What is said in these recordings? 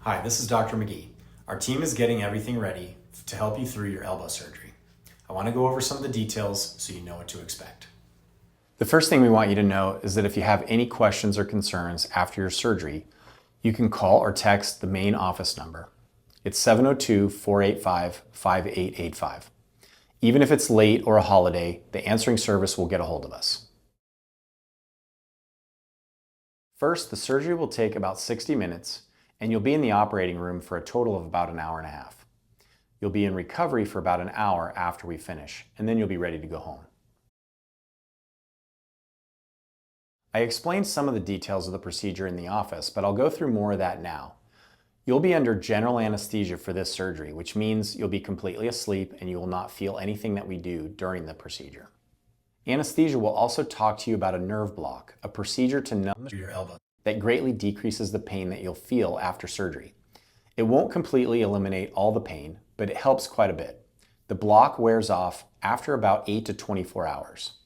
Hi, this is Dr. McGee. Our team is getting everything ready to help you through your elbow surgery. I want to go over some of the details so you know what to expect. The first thing we want you to know is that if you have any questions or concerns after your surgery, you can call or text the main office number. It's 702-485-5885. Even if it's late or a holiday, the answering service will get a hold of us. First, the surgery will take about 60 minutes, and you'll be in the operating room for a total of about an hour and a half. You'll be in recovery for about an hour after we finish, and then you'll be ready to go home. I explained some of the details of the procedure in the office, but I'll go through more of that now. You'll be under general anesthesia for this surgery, which means you'll be completely asleep and you will not feel anything that we do during the procedure. Anesthesia will also talk to you about a nerve block, a procedure to numb your elbow that greatly decreases the pain that you'll feel after surgery. It won't completely eliminate all the pain, but it helps quite a bit. The block wears off after about 8 to 24 hours.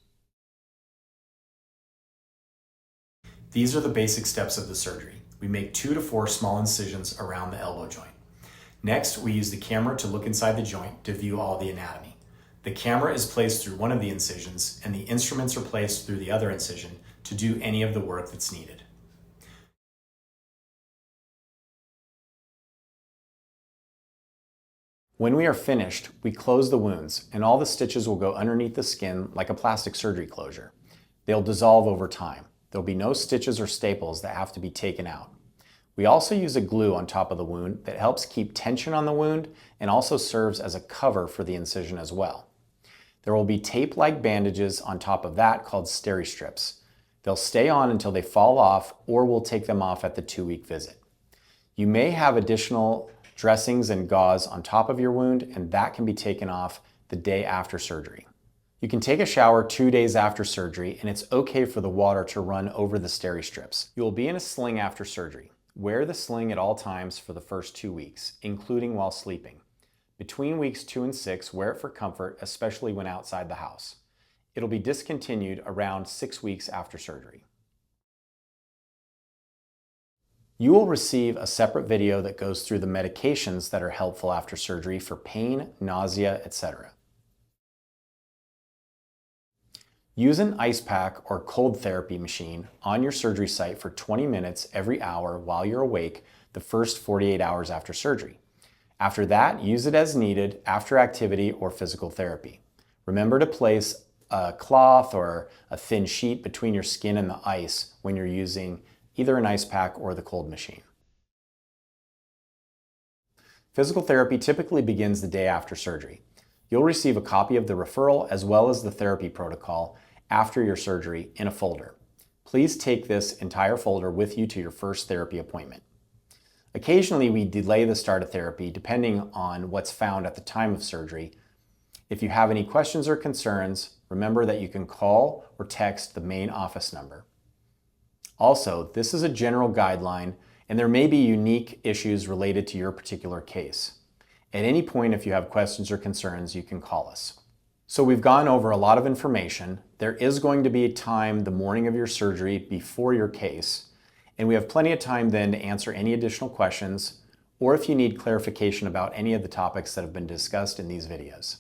These are the basic steps of the surgery. We make 2 to 4 small incisions around the elbow joint. Next, we use the camera to look inside the joint to view all the anatomy. The camera is placed through one of the incisions and the instruments are placed through the other incision to do any of the work that's needed. When we are finished, we close the wounds and all the stitches will go underneath the skin like a plastic surgery closure. They'll dissolve over time. There'll be no stitches or staples that have to be taken out. We also use a glue on top of the wound that helps keep tension on the wound and also serves as a cover for the incision as well. There will be tape-like bandages on top of that called steri-strips. They'll stay on until they fall off, or we'll take them off at the 2-week visit. You may have additional dressings and gauze on top of your wound, and that can be taken off the day after surgery. You can take a shower 2 days after surgery, and it's okay for the water to run over the steri-strips. You will be in a sling after surgery. Wear the sling at all times for the first 2 weeks, including while sleeping. Between weeks 2 and 6, wear it for comfort, especially when outside the house. It'll be discontinued around 6 weeks after surgery. You will receive a separate video that goes through the medications that are helpful after surgery for pain, nausea, etc. Use an ice pack or cold therapy machine on your surgery site for 20 minutes every hour while you're awake the first 48 hours after surgery. After that, use it as needed after activity or physical therapy. Remember to place a cloth or a thin sheet between your skin and the ice when you're using either an ice pack or the cold machine. Physical therapy typically begins the day after surgery. You'll receive a copy of the referral as well as the therapy protocol after your surgery in a folder. Please take this entire folder with you to your first therapy appointment. Occasionally, we delay the start of therapy depending on what's found at the time of surgery. If you have any questions or concerns, remember that you can call or text the main office number. Also, this is a general guideline, and there may be unique issues related to your particular case. At any point, if you have questions or concerns, you can call us. So we've gone over a lot of information. There is going to be a time the morning of your surgery before your case, and we have plenty of time then to answer any additional questions, or if you need clarification about any of the topics that have been discussed in these videos.